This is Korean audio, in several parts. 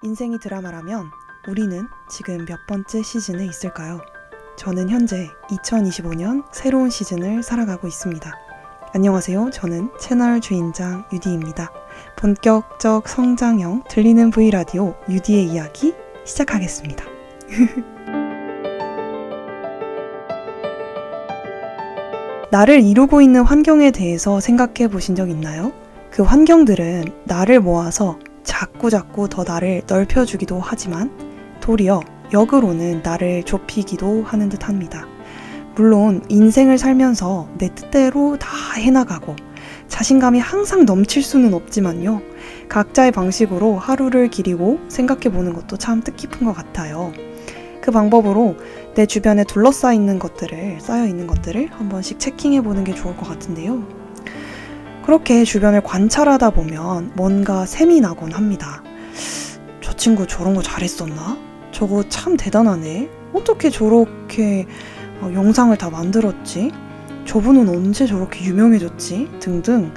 인생이 드라마라면 우리는 지금 몇 번째 시즌에 있을까요? 저는 현재 2025년 새로운 시즌을 살아가고 있습니다. 안녕하세요. 저는 채널 주인장 유디입니다. 본격적 성장형 들리는 V라디오 유디의 이야기 시작하겠습니다. 나를 이루고 있는 환경에 대해서 생각해 보신 적 있나요? 그 환경들은 나를 모아서 자꾸 더 나를 넓혀주기도 하지만 도리어 역으로는 나를 좁히기도 하는 듯 합니다. 물론 인생을 살면서 내 뜻대로 다 해나가고 자신감이 항상 넘칠 수는 없지만요. 각자의 방식으로 하루를 기리고 생각해보는 것도 참 뜻깊은 것 같아요. 그 방법으로 내 주변에 쌓여 있는 것들을 한 번씩 체킹해보는 게 좋을 것 같은데요. 그렇게 주변을 관찰하다 보면 뭔가 셈이 나곤 합니다. 저 친구 저런 거 잘했었나? 저거 참 대단하네. 어떻게 저렇게 영상을 다 만들었지? 저분은 언제 저렇게 유명해졌지? 등등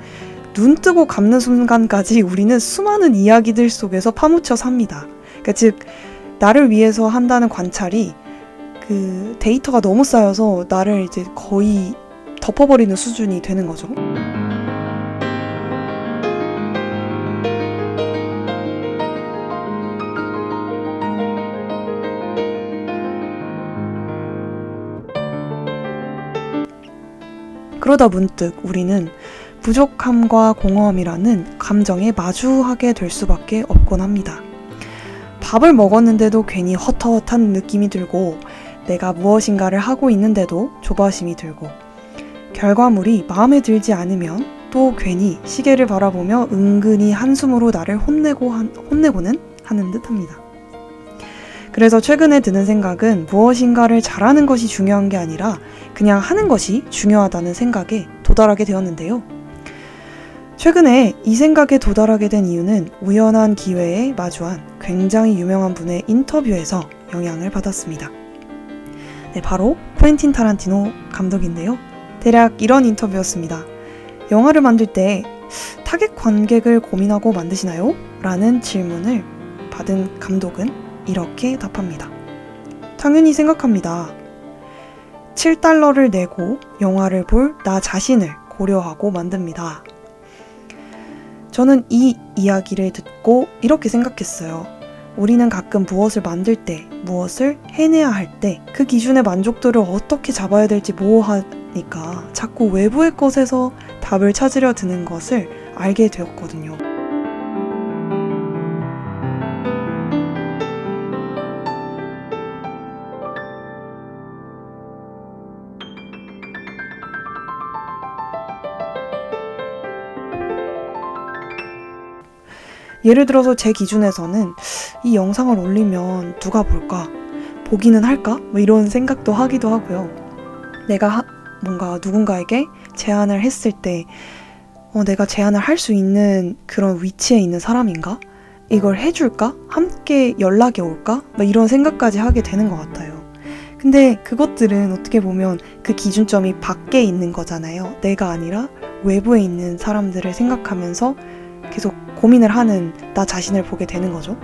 눈 뜨고 감는 순간까지 우리는 수많은 이야기들 속에서 파묻혀 삽니다. 그러니까 즉 나를 위해서 한다는 관찰이 그 데이터가 너무 쌓여서 나를 이제 거의 덮어버리는 수준이 되는 거죠. 그러다 문득 우리는 부족함과 공허함이라는 감정에 마주하게 될 수밖에 없곤 합니다. 밥을 먹었는데도 괜히 헛헛한 느낌이 들고 내가 무엇인가를 하고 있는데도 조바심이 들고 결과물이 마음에 들지 않으면 또 괜히 시계를 바라보며 은근히 한숨으로 나를 혼내고는 하는 듯합니다. 그래서 최근에 드는 생각은 무엇인가를 잘하는 것이 중요한 게 아니라 그냥 하는 것이 중요하다는 생각에 도달하게 되었는데요. 최근에 이 생각에 도달하게 된 이유는 우연한 기회에 마주한 굉장히 유명한 분의 인터뷰에서 영향을 받았습니다. 네, 바로 쿠엔틴 타란티노 감독인데요. 대략 이런 인터뷰였습니다. 영화를 만들 때 타겟 관객을 고민하고 만드시나요? 라는 질문을 받은 감독은 이렇게 답합니다. 당연히 생각합니다. $7를 내고 영화를 볼 나 자신을 고려하고 만듭니다. 저는 이 이야기를 듣고 이렇게 생각했어요. 우리는 가끔 무엇을 만들 때, 무엇을 해내야 할 때 그 기준의 만족도를 어떻게 잡아야 될지 모호하니까 자꾸 외부의 것에서 답을 찾으려 드는 것을 알게 되었거든요. 예를 들어서 제 기준에서는 이 영상을 올리면 누가 볼까? 보기는 할까? 이런 생각도 하기도 하고요. 내가 뭔가 누군가에게 제안을 했을 때 내가 제안을 할 수 있는 그런 위치에 있는 사람인가? 이걸 해줄까? 함께 연락이 올까? 이런 생각까지 하게 되는 것 같아요. 근데 그것들은 어떻게 보면 그 기준점이 밖에 있는 거잖아요. 내가 아니라 외부에 있는 사람들을 생각하면서 계속 고민을 하는 나 자신을 보게 되는 거죠.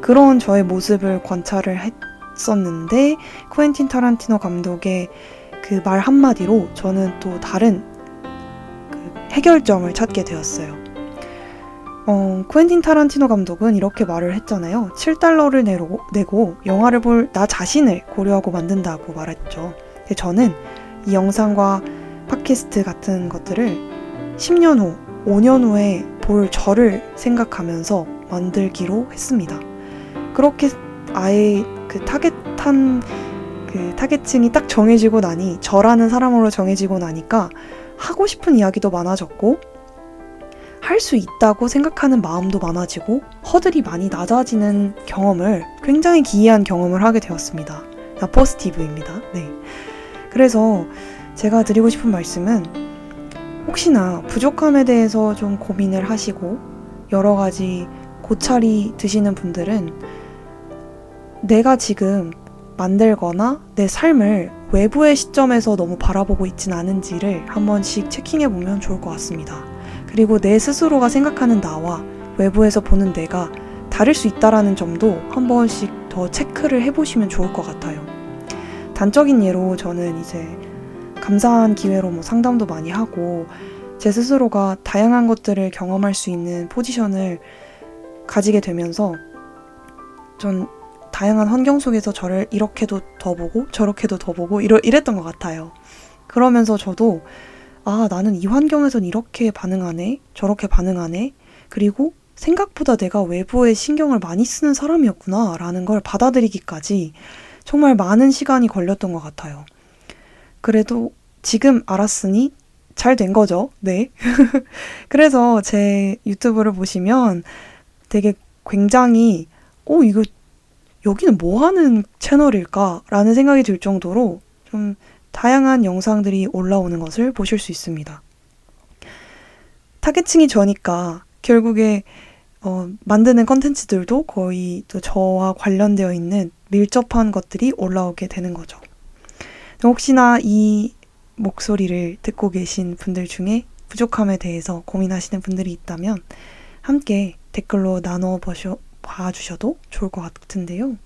그런 저의 모습을 관찰을 했었는데 쿠엔틴 타란티노 감독의 그 말 한마디로 저는 또 다른 그 해결점을 찾게 되었어요. 쿠엔틴 타란티노 감독은 이렇게 말을 했잖아요. $7를 내고 영화를 볼 나 자신을 고려하고 만든다고 말했죠. 근데 저는 이 영상과 팟캐스트 같은 것들을 10년 후, 5년 후에 볼 저를 생각하면서 만들기로 했습니다. 그렇게 아예 그 타겟층이 딱 정해지고 나니 저라는 사람으로 정해지고 나니까 하고 싶은 이야기도 많아졌고 할 수 있다고 생각하는 마음도 많아지고 허들이 많이 낮아지는 굉장히 기이한 경험을 하게 되었습니다. 포지티브입니다. 네. 그래서 제가 드리고 싶은 말씀은 혹시나 부족함에 대해서 좀 고민을 하시고 여러 가지 고찰이 드시는 분들은 내가 지금 만들거나 내 삶을 외부의 시점에서 너무 바라보고 있진 않은지를 한 번씩 체킹해보면 좋을 것 같습니다. 그리고 내 스스로가 생각하는 나와 외부에서 보는 내가 다를 수 있다라는 점도 한 번씩 더 체크를 해보시면 좋을 것 같아요. 단적인 예로 저는 이제 감사한 기회로 뭐 상담도 많이 하고 제 스스로가 다양한 것들을 경험할 수 있는 포지션을 가지게 되면서 전 다양한 환경 속에서 저를 이렇게도 더 보고 저렇게도 더 보고 이랬던 것 같아요. 그러면서 저도 나는 이 환경에선 이렇게 반응하네, 저렇게 반응하네, 그리고 생각보다 내가 외부에 신경을 많이 쓰는 사람이었구나 라는 걸 받아들이기까지 정말 많은 시간이 걸렸던 것 같아요. 그래도 지금 알았으니 잘 된 거죠. 네. 그래서 제 유튜브를 보시면 되게 굉장히 이거 여기는 뭐 하는 채널일까? 라는 생각이 들 정도로 좀 다양한 영상들이 올라오는 것을 보실 수 있습니다. 타겟층이 저니까 결국에 만드는 컨텐츠들도 거의 또 저와 관련되어 있는 밀접한 것들이 올라오게 되는 거죠. 혹시나 이 목소리를 듣고 계신 분들 중에 부족함에 대해서 고민하시는 분들이 있다면 함께 댓글로 나눠 봐주셔도 좋을 것 같은데요.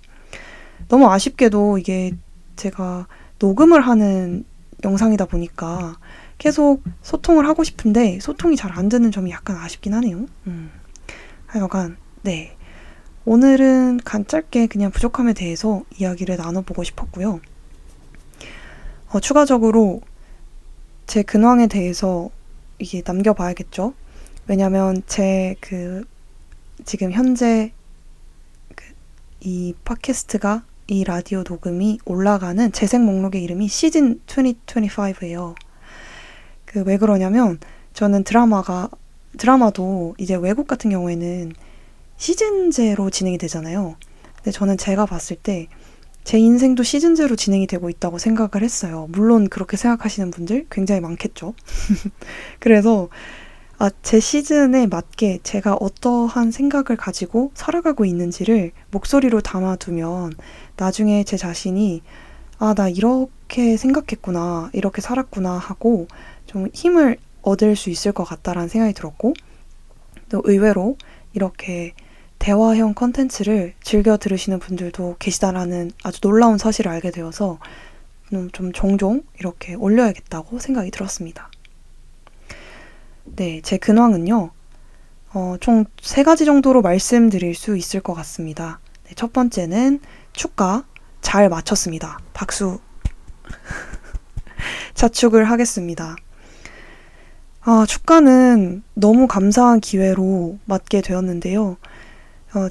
너무 아쉽게도 이게 제가 녹음을 하는 영상이다 보니까 계속 소통을 하고 싶은데 소통이 잘 안 되는 점이 약간 아쉽긴 하네요. 하여간 네, 오늘은 짧게 그냥 부족함에 대해서 이야기를 나눠보고 싶었고요. 추가적으로 제 근황에 대해서 이게 남겨봐야겠죠. 왜냐면 제 지금 현재 이 팟캐스트가 이 라디오 녹음이 올라가는 재생 목록의 이름이 시즌 2025예요. 왜 그러냐면 저는 드라마도 이제 외국 같은 경우에는 시즌제로 진행이 되잖아요. 근데 저는 제가 봤을 때 제 인생도 시즌제로 진행이 되고 있다고 생각을 했어요. 물론 그렇게 생각하시는 분들 굉장히 많겠죠. 그래서 제 시즌에 맞게 제가 어떠한 생각을 가지고 살아가고 있는지를 목소리로 담아두면 나중에 제 자신이 나 이렇게 생각했구나, 이렇게 살았구나 하고 좀 힘을 얻을 수 있을 것 같다라는 생각이 들었고, 또 의외로 이렇게 대화형 컨텐츠를 즐겨 들으시는 분들도 계시다라는 아주 놀라운 사실을 알게 되어서 좀 종종 이렇게 올려야겠다고 생각이 들었습니다. 네, 제 근황은요, 총 3가지 정도로 말씀드릴 수 있을 것 같습니다. 네, 첫 번째는 축가 잘 마쳤습니다. 박수. 자축을 하겠습니다. 축가는 너무 감사한 기회로 맡게 되었는데요.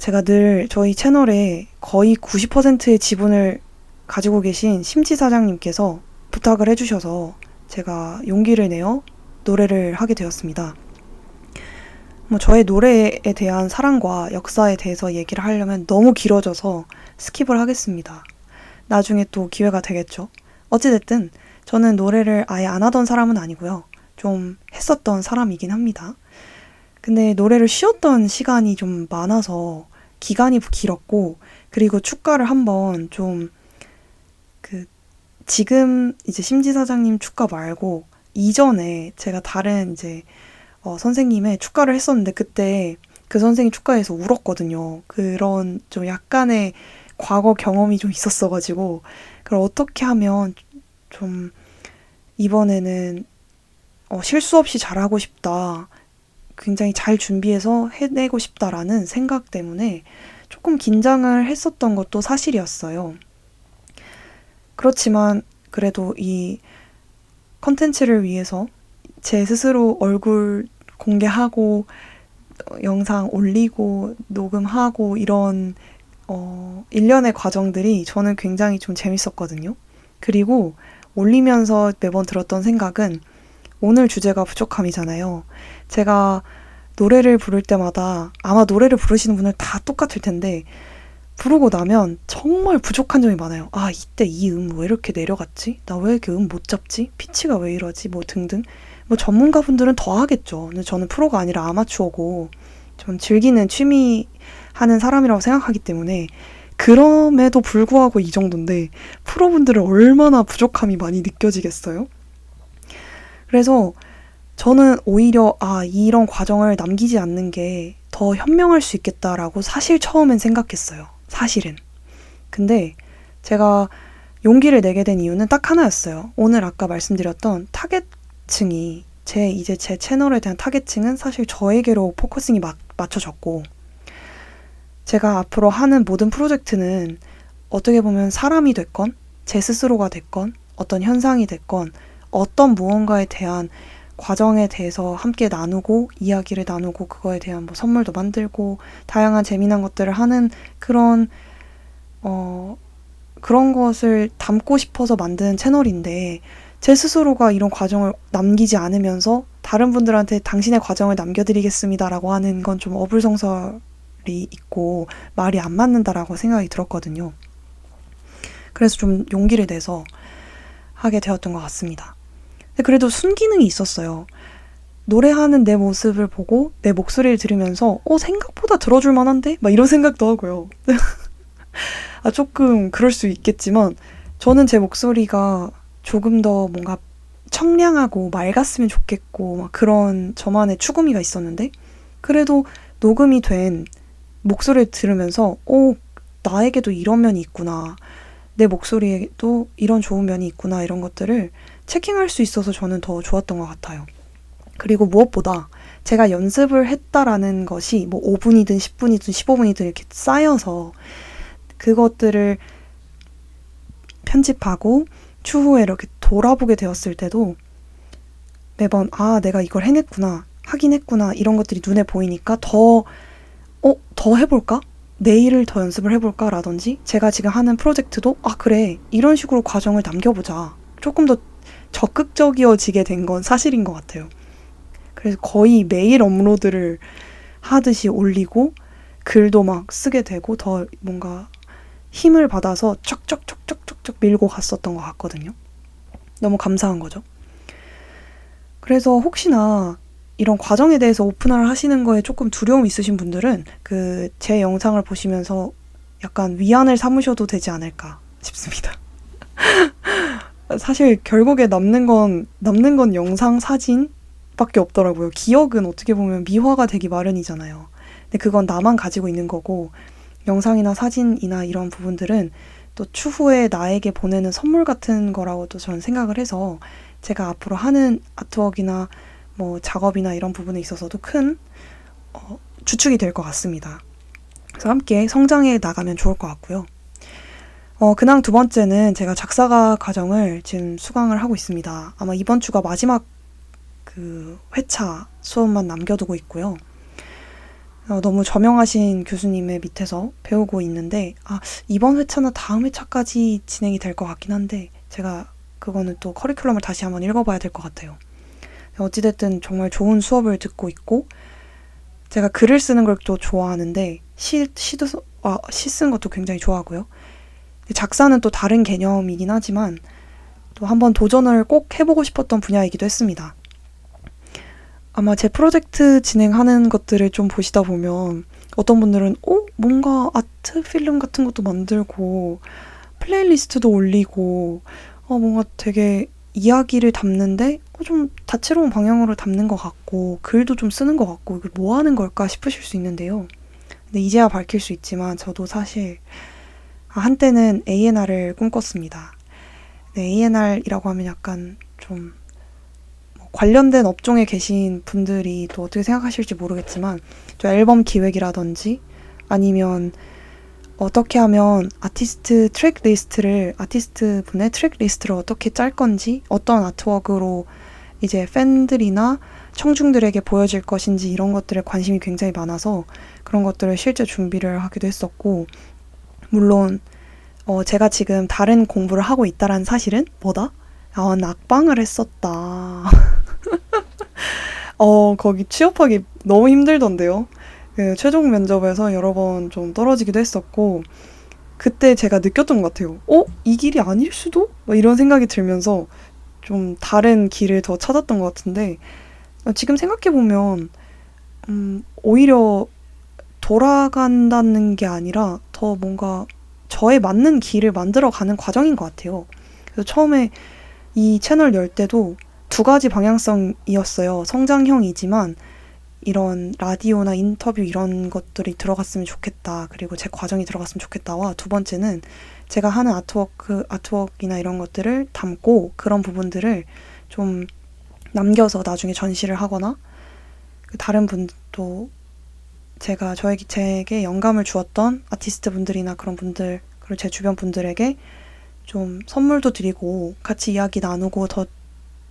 제가 늘 저희 채널에 거의 90%의 지분을 가지고 계신 심지 사장님께서 부탁을 해주셔서 제가 용기를 내어 노래를 하게 되었습니다. 저의 노래에 대한 사랑과 역사에 대해서 얘기를 하려면 너무 길어져서 스킵을 하겠습니다. 나중에 또 기회가 되겠죠. 어찌됐든 저는 노래를 아예 안 하던 사람은 아니고요. 좀 했었던 사람이긴 합니다. 근데 노래를 쉬었던 시간이 좀 많아서 기간이 길었고, 그리고 축가를 한번 좀 지금 이제 심지 사장님 축가 말고 이전에 제가 다른 이제 선생님의 축가를 했었는데 그때 그 선생님 축가에서 울었거든요. 그런 좀 약간의 과거 경험이 좀 있었어가지고 그걸 어떻게 하면 좀 이번에는 실수 없이 잘하고 싶다, 굉장히 잘 준비해서 해내고 싶다라는 생각 때문에 조금 긴장을 했었던 것도 사실이었어요. 그렇지만 그래도 이 컨텐츠를 위해서 제 스스로 얼굴 공개하고 영상 올리고 녹음하고 이런 일련의 과정들이 저는 굉장히 좀 재밌었거든요. 그리고 올리면서 매번 들었던 생각은 오늘 주제가 부족함이잖아요. 제가 노래를 부를 때마다 아마 노래를 부르시는 분들 다 똑같을 텐데 부르고 나면 정말 부족한 점이 많아요. 이때 이 왜 이렇게 내려갔지? 나 왜 이렇게 못 잡지? 피치가 왜 이러지? 등등. 전문가분들은 더 하겠죠. 근데 저는 프로가 아니라 아마추어고 전 즐기는 취미 하는 사람이라고 생각하기 때문에 그럼에도 불구하고 이 정도인데 프로분들은 얼마나 부족함이 많이 느껴지겠어요? 그래서 저는 오히려 이런 과정을 남기지 않는 게 더 현명할 수 있겠다라고 사실 처음엔 생각했어요. 사실은. 근데 제가 용기를 내게 된 이유는 딱 하나였어요. 오늘 아까 말씀드렸던 타겟층이 제 채널에 대한 타겟층은 사실 저에게로 포커싱이 맞춰졌고, 제가 앞으로 하는 모든 프로젝트는 어떻게 보면 사람이 됐건 제 스스로가 됐건 어떤 현상이 됐건 어떤 무언가에 대한 과정에 대해서 함께 나누고 이야기를 나누고 그거에 대한 뭐 선물도 만들고 다양한 재미난 것들을 하는 그런 것을 담고 싶어서 만든 채널인데, 제 스스로가 이런 과정을 남기지 않으면서 다른 분들한테 당신의 과정을 남겨드리겠습니다라고 하는 건 좀 어불성설이 있고 말이 안 맞는다라고 생각이 들었거든요. 그래서 좀 용기를 내서 하게 되었던 것 같습니다. 근데 그래도 순기능이 있었어요. 노래하는 내 모습을 보고 내 목소리를 들으면서 생각보다 들어줄 만한데? 막 이런 생각도 하고요. 조금 그럴 수 있겠지만 저는 제 목소리가 조금 더 뭔가 청량하고 맑았으면 좋겠고 막 그런 저만의 추구미가 있었는데, 그래도 녹음이 된 목소리를 들으면서 나에게도 이런 면이 있구나, 내 목소리에도 이런 좋은 면이 있구나, 이런 것들을 체킹할 수 있어서 저는 더 좋았던 것 같아요. 그리고 무엇보다 제가 연습을 했다라는 것이 뭐 5분이든 10분이든 15분이든 이렇게 쌓여서 그것들을 편집하고 추후에 이렇게 돌아보게 되었을 때도 매번 내가 이걸 해냈구나, 하긴 했구나, 이런 것들이 눈에 보이니까 더 해볼까? 내일을 더 연습을 해볼까? 라든지 제가 지금 하는 프로젝트도 그래, 이런 식으로 과정을 남겨보자, 조금 더 적극적이어지게 된 건 사실인 것 같아요. 그래서 거의 매일 업로드를 하듯이 올리고 글도 막 쓰게 되고 더 뭔가 힘을 받아서 쫙쫙쫙쫙쫙 밀고 갔었던 것 같거든요. 너무 감사한 거죠. 그래서 혹시나 이런 과정에 대해서 오픈을 하시는 거에 조금 두려움 있으신 분들은 제 영상을 보시면서 약간 위안을 삼으셔도 되지 않을까 싶습니다. 사실 결국에 남는 건 영상, 사진밖에 없더라고요. 기억은 어떻게 보면 미화가 되기 마련이잖아요. 근데 그건 나만 가지고 있는 거고, 영상이나 사진이나 이런 부분들은 또 추후에 나에게 보내는 선물 같은 거라고도 저는 생각을 해서 제가 앞으로 하는 아트웍이나 뭐 작업이나 이런 부분에 있어서도 큰 주축이 될 것 같습니다. 그래서 함께 성장해 나가면 좋을 것 같고요. 근황 두 번째는 제가 작사가 과정을 지금 수강을 하고 있습니다. 아마 이번 주가 마지막 회차 수업만 남겨두고 있고요. 너무 저명하신 교수님의 밑에서 배우고 있는데 이번 회차나 다음 회차까지 진행이 될 것 같긴 한데 제가 그거는 또 커리큘럼을 다시 한번 읽어봐야 될 것 같아요. 어찌됐든 정말 좋은 수업을 듣고 있고, 제가 글을 쓰는 걸 또 좋아하는데 시 쓰는 것도 굉장히 좋아하고요. 작사는 또 다른 개념이긴 하지만 또 한번 도전을 꼭 해보고 싶었던 분야이기도 했습니다. 아마 제 프로젝트 진행하는 것들을 좀 보시다 보면 어떤 분들은 뭔가 아트 필름 같은 것도 만들고 플레이리스트도 올리고 뭔가 되게 이야기를 담는데 좀 다채로운 방향으로 담는 것 같고 글도 좀 쓰는 것 같고 이걸 뭐 하는 걸까 싶으실 수 있는데요. 근데 이제야 밝힐 수 있지만 저도 사실 한때는 A&R을 꿈꿨습니다. A&R이라고 하면 약간 좀 관련된 업종에 계신 분들이 또 어떻게 생각하실지 모르겠지만 저 앨범 기획이라든지 아니면 어떻게 하면 아티스트 분의 트랙 리스트를 어떻게 짤 건지, 어떤 아트웍으로 이제 팬들이나 청중들에게 보여질 것인지 이런 것들에 관심이 굉장히 많아서 그런 것들을 실제 준비를 하기도 했었고, 물론 제가 지금 다른 공부를 하고 있다라는 사실은 뭐다? 낙방을 했었다. 거기 취업하기 너무 힘들던데요. 최종 면접에서 여러 번 좀 떨어지기도 했었고, 그때 제가 느꼈던 것 같아요. 이 길이 아닐 수도? 이런 생각이 들면서 좀 다른 길을 더 찾았던 것 같은데, 지금 생각해보면 오히려 돌아간다는 게 아니라 더 뭔가 저에 맞는 길을 만들어가는 과정인 것 같아요. 그래서 처음에 이 채널 열 때도 두 가지 방향성이었어요. 성장형이지만 이런 라디오나 인터뷰 이런 것들이 들어갔으면 좋겠다. 그리고 제 과정이 들어갔으면 좋겠다와 두 번째는 제가 하는 아트워크이나 이런 것들을 담고 그런 부분들을 좀 남겨서 나중에 전시를 하거나 다른 분도 제게 영감을 주었던 아티스트 분들이나 그런 분들, 그리고 제 주변 분들에게 좀 선물도 드리고 같이 이야기 나누고 더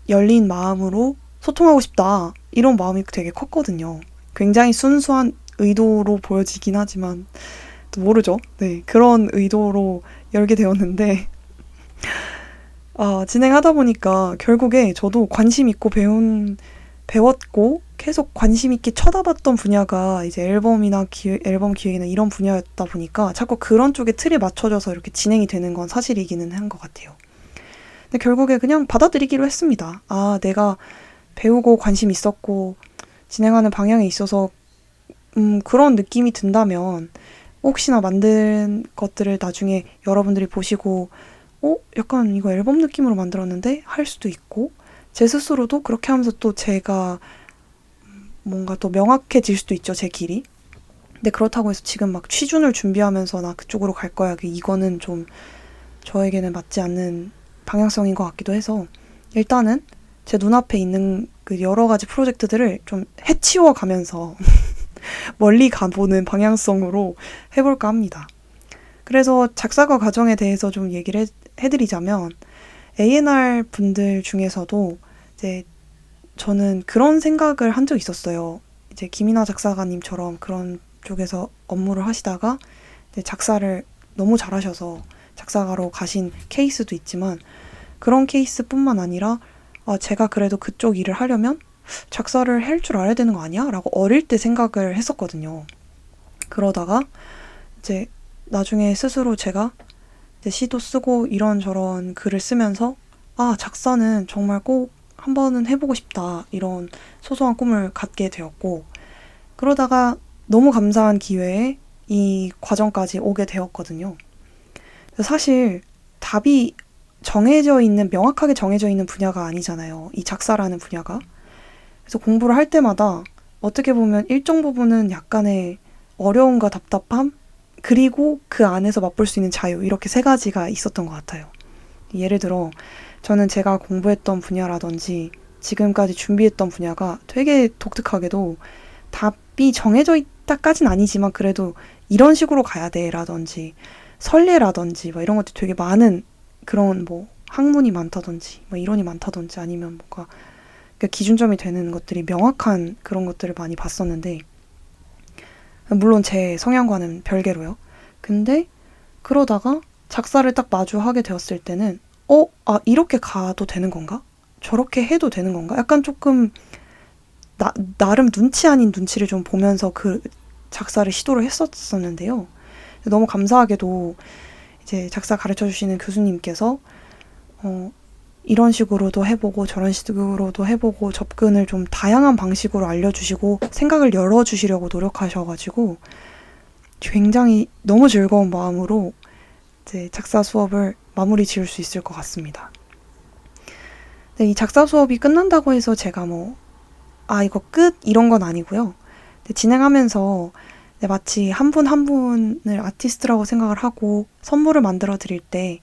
열린 마음으로 소통하고 싶다. 이런 마음이 되게 컸거든요. 굉장히 순수한 의도로 보여지긴 하지만 또 모르죠. 네, 그런 의도로 열게 되었는데 진행하다 보니까 결국에 저도 관심 있고 배웠고 계속 관심 있게 쳐다봤던 분야가 이제 앨범 기획이나 이런 분야였다 보니까 자꾸 그런 쪽에 틀에 맞춰져서 이렇게 진행이 되는 건 사실이기는 한 것 같아요. 근데 결국에 그냥 받아들이기로 했습니다. 내가 배우고 관심 있었고 진행하는 방향에 있어서 그런 느낌이 든다면 혹시나 만든 것들을 나중에 여러분들이 보시고 약간 이거 앨범 느낌으로 만들었는데 할 수도 있고 제 스스로도 그렇게 하면서 또 제가 뭔가 또 명확해질 수도 있죠, 제 길이. 근데 그렇다고 해서 지금 막 취준을 준비하면서 나 그쪽으로 갈 거야. 이거는 좀 저에게는 맞지 않는 방향성인 것 같기도 해서 일단은 제 눈앞에 있는 그 여러 가지 프로젝트들을 좀 해치워 가면서 멀리 가보는 방향성으로 해볼까 합니다. 그래서 작사가 과정에 대해서 좀 얘기를 해드리자면 A&R 분들 중에서도 이제 저는 그런 생각을 한 적이 있었어요. 이제 김이나 작사가님처럼 그런 쪽에서 업무를 하시다가 이제 작사를 너무 잘하셔서 작사가로 가신 케이스도 있지만 그런 케이스뿐만 아니라 제가 그래도 그쪽 일을 하려면 작사를 할 줄 알아야 되는 거 아니야? 라고 어릴 때 생각을 했었거든요. 그러다가 이제 나중에 스스로 제가 이제 시도 쓰고 이런저런 글을 쓰면서 작사는 정말 꼭 한 번은 해보고 싶다. 이런 소소한 꿈을 갖게 되었고 그러다가 너무 감사한 기회에 이 과정까지 오게 되었거든요. 사실 답이 명확하게 정해져 있는 분야가 아니잖아요. 이 작사라는 분야가. 그래서 공부를 할 때마다 어떻게 보면 일정 부분은 약간의 어려움과 답답함, 그리고 그 안에서 맛볼 수 있는 자유, 이렇게 세 가지가 있었던 것 같아요. 예를 들어 저는 제가 공부했던 분야라든지 지금까지 준비했던 분야가 되게 독특하게도 답이 정해져 있다까진 아니지만 그래도 이런 식으로 가야 돼 라든지 설례라든지 이런 것들이 되게 많은 그런 학문이 많다든지 이론이 많다든지 아니면 뭔가 기준점이 되는 것들이 명확한 그런 것들을 많이 봤었는데 물론 제 성향과는 별개로요. 근데 그러다가 작사를 딱 마주하게 되었을 때는 이렇게 가도 되는 건가? 저렇게 해도 되는 건가? 약간 조금 나름 눈치 아닌 눈치를 좀 보면서 그 작사를 시도를 했었었는데요. 너무 감사하게도 이제 작사 가르쳐주시는 교수님께서 이런 식으로도 해보고 저런 식으로도 해보고 접근을 좀 다양한 방식으로 알려주시고 생각을 열어주시려고 노력하셔가지고 굉장히 너무 즐거운 마음으로 이제 작사 수업을 마무리 지을 수 있을 것 같습니다. 이 작사 수업이 끝난다고 해서 제가 이거 끝 이런 건 아니고요. 진행하면서 마치 한 분 한 분을 아티스트라고 생각을 하고 선물을 만들어 드릴 때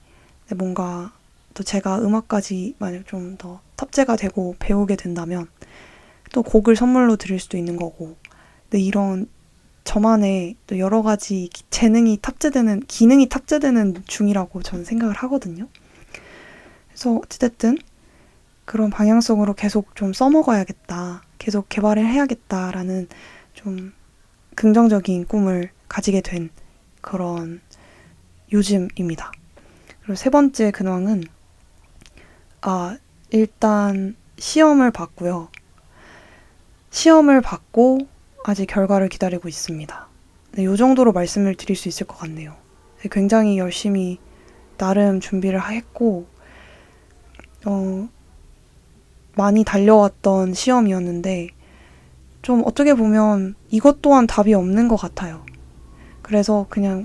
뭔가 또 제가 음악까지 만약 좀 더 탑재가 되고 배우게 된다면 또 곡을 선물로 드릴 수도 있는 거고 이런 저만의 또 여러 가지 기능이 탑재되는 중이라고 저는 생각을 하거든요. 그래서 어찌됐든 그런 방향성으로 계속 좀 써먹어야겠다. 계속 개발을 해야겠다라는 좀 긍정적인 꿈을 가지게 된 그런 요즘입니다. 그리고 세 번째 근황은 일단 시험을 봤고요. 시험을 받고 아직 결과를 기다리고 있습니다. 이 정도로 말씀을 드릴 수 있을 것 같네요. 굉장히 열심히 나름 준비를 했고 많이 달려왔던 시험이었는데 좀 어떻게 보면 이것 또한 답이 없는 것 같아요. 그래서 그냥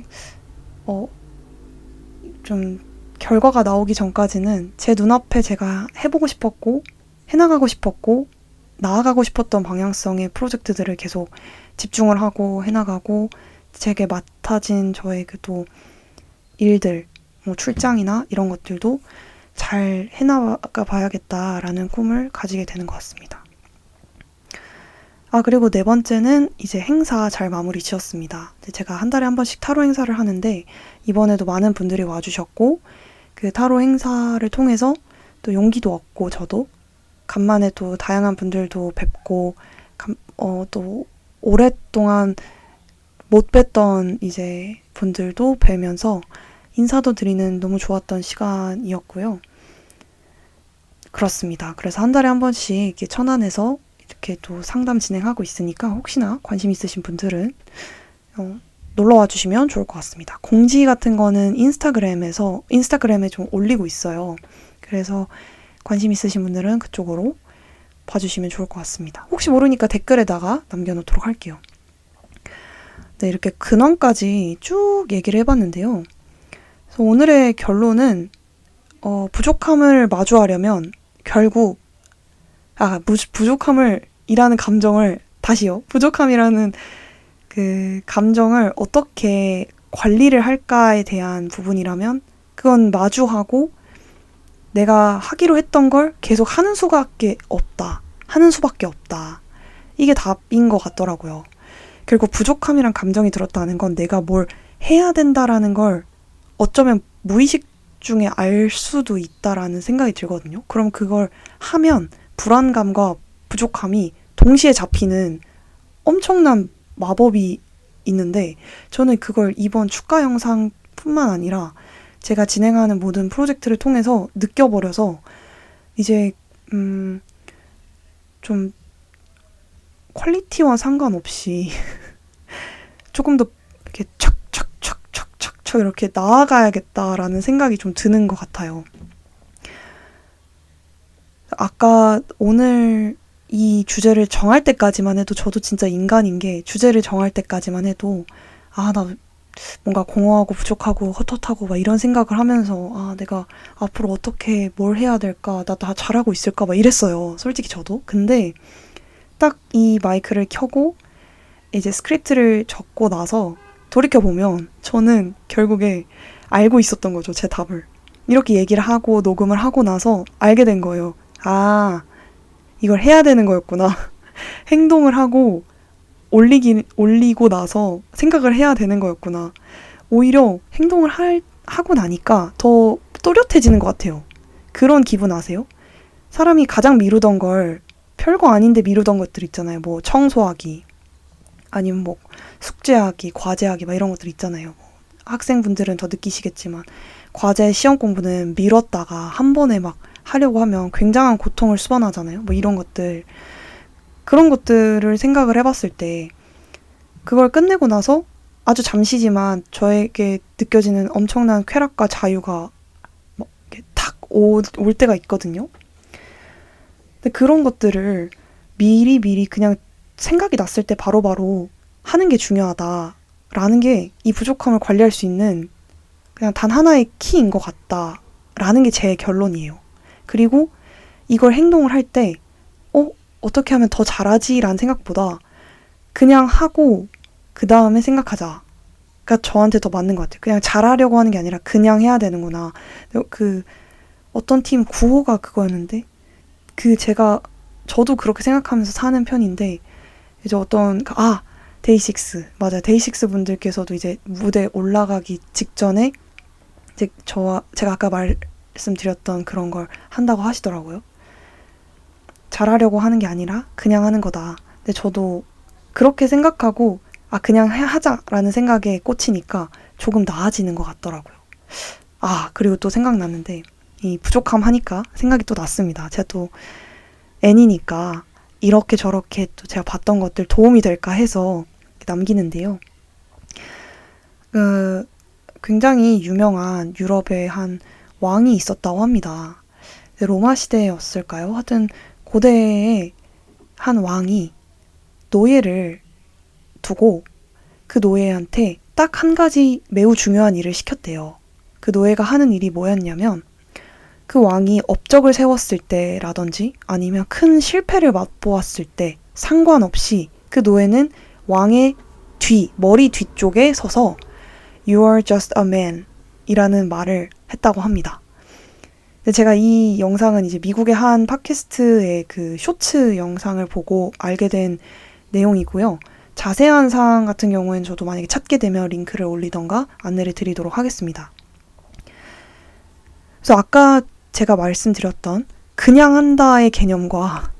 좀 결과가 나오기 전까지는 제 눈앞에 제가 해보고 싶었고 해나가고 싶었고 나아가고 싶었던 방향성의 프로젝트들을 계속 집중을 하고 해나가고 제게 맡아진 저의 그 또 일들, 뭐 출장이나 이런 것들도 잘 해나가 봐야겠다라는 꿈을 가지게 되는 것 같습니다. 그리고 네 번째는 이제 행사 잘 마무리 지었습니다. 제가 한 달에 한 번씩 타로 행사를 하는데 이번에도 많은 분들이 와주셨고 그 타로 행사를 통해서 또 용기도 얻고 저도 간만에 또 다양한 분들도 뵙고 또 오랫동안 못 뵀던 이제 분들도 뵈면서 인사도 드리는 너무 좋았던 시간이었고요. 그렇습니다. 그래서 한 달에 한 번씩 이렇게 천안에서 이렇게 또 상담 진행하고 있으니까 혹시나 관심 있으신 분들은 놀러와 주시면 좋을 것 같습니다. 공지 같은 거는 인스타그램에 좀 올리고 있어요. 그래서 관심 있으신 분들은 그쪽으로 봐주시면 좋을 것 같습니다. 혹시 모르니까 댓글에다가 남겨놓도록 할게요. 네, 이렇게 근원까지 쭉 얘기를 해봤는데요. 그래서 오늘의 결론은 부족함을 마주하려면 결국 부족함이라는 감정을 다시요. 부족함이라는 그 감정을 어떻게 관리를 할까에 대한 부분이라면 그건 마주하고 내가 하기로 했던 걸 계속 하는 수밖에 없다. 이게 답인 것 같더라고요. 결국 부족함이란 감정이 들었다는 건 내가 뭘 해야 된다라는 걸 어쩌면 무의식 중에 알 수도 있다라는 생각이 들거든요. 그럼 그걸 하면 불안감과 부족함이 동시에 잡히는 엄청난 마법이 있는데 저는 그걸 이번 축가 영상뿐만 아니라 제가 진행하는 모든 프로젝트를 통해서 느껴버려서 이제 좀 퀄리티와 상관없이 조금 더 이렇게 촥촥촥촥촥 이렇게 나아가야겠다라는 생각이 좀 드는 것 같아요. 아까 오늘 이 주제를 정할 때까지만 해도 저도 진짜 인간인 게 주제를 정할 때까지만 해도 나 뭔가 공허하고 부족하고 헛헛하고 막 이런 생각을 하면서 내가 앞으로 어떻게 뭘 해야 될까 나 다 잘하고 있을까 막 이랬어요. 솔직히 저도. 근데 딱 이 마이크를 켜고 이제 스크립트를 적고 나서 돌이켜보면 저는 결국에 알고 있었던 거죠. 제 답을. 이렇게 얘기를 하고 녹음을 하고 나서 알게 된 거예요. 이걸 해야 되는 거였구나. 행동을 하고 올리고 나서 생각을 해야 되는 거였구나. 오히려 행동을 하고 나니까 더 또렷해지는 것 같아요. 그런 기분 아세요? 사람이 가장 미루던 걸 별거 아닌데 미루던 것들 있잖아요. 뭐 청소하기 아니면 뭐 숙제하기, 과제하기 막 이런 것들 있잖아요. 학생분들은 더 느끼시겠지만 과제 시험 공부는 미뤘다가 한 번에 막 하려고 하면 굉장한 고통을 수반하잖아요. 뭐 이런 것들. 그런 것들을 생각을 해봤을 때 그걸 끝내고 나서 아주 잠시지만 저에게 느껴지는 엄청난 쾌락과 자유가 뭐 이렇게 탁 올 때가 있거든요. 근데 그런 것들을 미리 그냥 생각이 났을 때 바로바로 하는 게 중요하다라는 게 이 부족함을 관리할 수 있는 그냥 단 하나의 키인 것 같다라는 게 제 결론이에요. 그리고 이걸 행동을 할 때 어떻게 하면 더 잘하지라는 생각보다 그냥 하고 그 다음에 생각하자가 저한테 더 맞는 것 같아요. 그냥 잘하려고 하는 게 아니라 그냥 해야 되는구나. 그 어떤 팀 구호가 그거였는데 저도 그렇게 생각하면서 사는 편인데 이제 데이식스 맞아요. 데이식스 분들께서도 이제 무대 올라가기 직전에 이제 제가 아까 말씀드렸던 그런 걸 한다고 하시더라고요. 잘하려고 하는 게 아니라 그냥 하는 거다. 근데 저도 그렇게 생각하고 그냥 하자라는 생각에 꽂히니까 조금 나아지는 것 같더라고요. 그리고 또 생각났는데 이 부족함 하니까 생각이 또 났습니다. 제가 또 N이니까 이렇게 저렇게 또 제가 봤던 것들 도움이 될까 해서 남기는데요. 굉장히 유명한 유럽의 한 왕이 있었다고 합니다. 로마 시대였을까요? 하여튼 고대에 한 왕이 노예를 두고 그 노예한테 딱 한 가지 매우 중요한 일을 시켰대요. 그 노예가 하는 일이 뭐였냐면 그 왕이 업적을 세웠을 때라든지 아니면 큰 실패를 맛보았을 때 상관없이 그 노예는 왕의 머리 뒤쪽에 서서 You are just a man 이라는 말을 했다고 합니다. 근데 제가 이 영상은 이제 미국의 한 팟캐스트의 그 쇼츠 영상을 보고 알게 된 내용이고요. 자세한 사항 같은 경우에는 저도 만약에 찾게 되면 링크를 올리던가 안내를 드리도록 하겠습니다. 그래서 아까 제가 말씀드렸던 그냥 한다의 개념과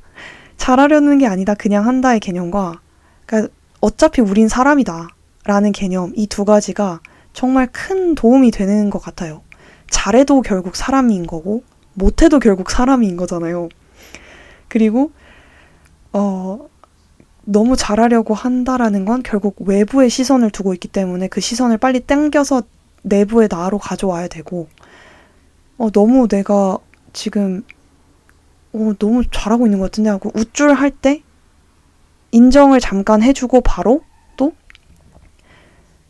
잘하려는 게 아니다 그냥 한다의 개념과 그러니까 어차피 우린 사람이다 라는 개념 이 두 가지가 정말 큰 도움이 되는 것 같아요. 잘해도 결국 사람인 거고 못해도 결국 사람인 거잖아요. 그리고 너무 잘하려고 한다라는 건 결국 외부의 시선을 두고 있기 때문에 그 시선을 빨리 당겨서 내부의 나로 가져와야 되고 너무 내가 지금 너무 잘하고 있는 것 같은데 하고 우쭐할 때 인정을 잠깐 해주고 바로 또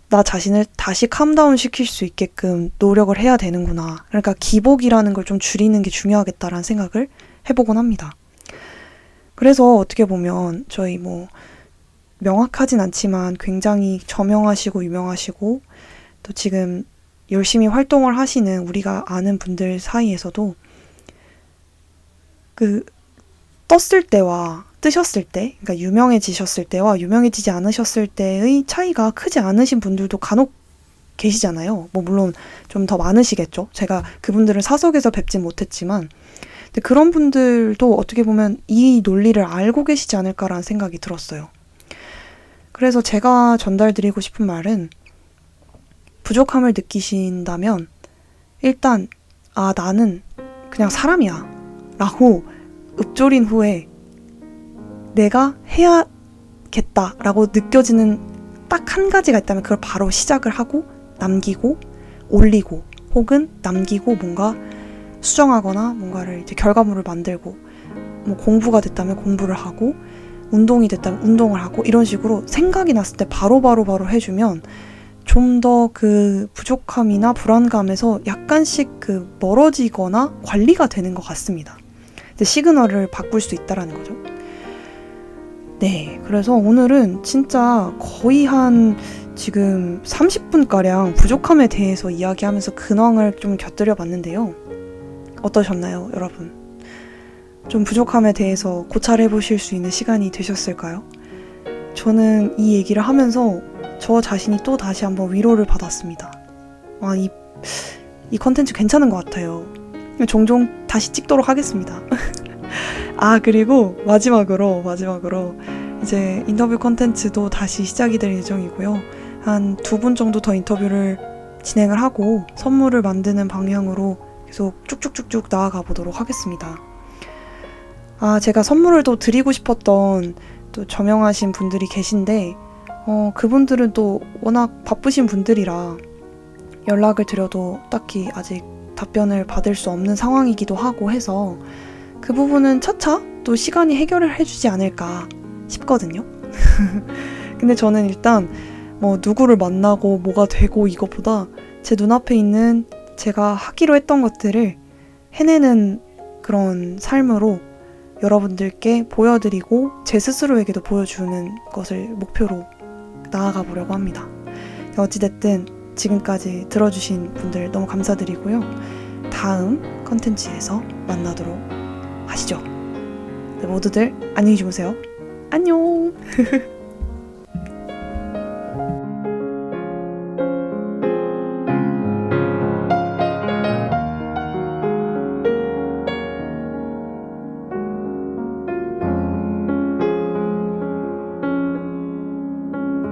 나 자신을 다시 캄다운 시킬 수 있게끔 노력을 해야 되는구나. 그러니까 기복이라는 걸 좀 줄이는 게 중요하겠다라는 생각을 해보곤 합니다. 그래서 어떻게 보면 저희 명확하진 않지만 굉장히 저명하시고 유명하시고 또 지금 열심히 활동을 하시는 우리가 아는 분들 사이에서도 그 떴을 때와 뜨셨을 때, 그러니까 유명해지셨을 때와 유명해지지 않으셨을 때의 차이가 크지 않으신 분들도 간혹 계시잖아요. 물론 좀 더 많으시겠죠. 제가 그분들을 사석에서 뵙진 못했지만 근데 그런 분들도 어떻게 보면 이 논리를 알고 계시지 않을까라는 생각이 들었어요. 그래서 제가 전달드리고 싶은 말은 부족함을 느끼신다면 일단 나는 그냥 사람이야 라고 읊조린 후에 내가 해야겠다라고 느껴지는 딱 한 가지가 있다면 그걸 바로 시작을 하고 남기고 올리고 혹은 남기고 뭔가 수정하거나 뭔가를 이제 결과물을 만들고 공부가 됐다면 공부를 하고 운동이 됐다면 운동을 하고 이런 식으로 생각이 났을 때 바로 해주면 좀 더 그 부족함이나 불안감에서 약간씩 그 멀어지거나 관리가 되는 것 같습니다. 시그널을 바꿀 수 있다라는 거죠. 네, 그래서 오늘은 진짜 거의 한 지금 30분가량 부족함에 대해서 이야기하면서 근황을 좀 곁들여 봤는데요. 어떠셨나요, 여러분? 좀 부족함에 대해서 고찰해 보실 수 있는 시간이 되셨을까요? 저는 이 얘기를 하면서 저 자신이 또 다시 한번 위로를 받았습니다. 이 컨텐츠 괜찮은 것 같아요. 종종 다시 찍도록 하겠습니다. 그리고 마지막으로 이제 인터뷰 컨텐츠도 다시 시작이 될 예정이고요. 한 2분 정도 더 인터뷰를 진행을 하고 선물을 만드는 방향으로 계속 쭉쭉쭉쭉 나아가 보도록 하겠습니다. 제가 선물을 또 드리고 싶었던 또 저명하신 분들이 계신데 그분들은 또 워낙 바쁘신 분들이라 연락을 드려도 딱히 아직 답변을 받을 수 없는 상황이기도 하고 해서 그 부분은 차차 또 시간이 해결을 해주지 않을까 싶거든요. 근데 저는 일단 누구를 만나고 뭐가 되고 이것보다 제 눈앞에 있는 제가 하기로 했던 것들을 해내는 그런 삶으로 여러분들께 보여드리고 제 스스로에게도 보여주는 것을 목표로 나아가 보려고 합니다. 어찌됐든 지금까지 들어주신 분들 너무 감사드리고요. 다음 컨텐츠에서 만나도록 하시죠. 네, 모두들 안녕히 주무세요. 안녕.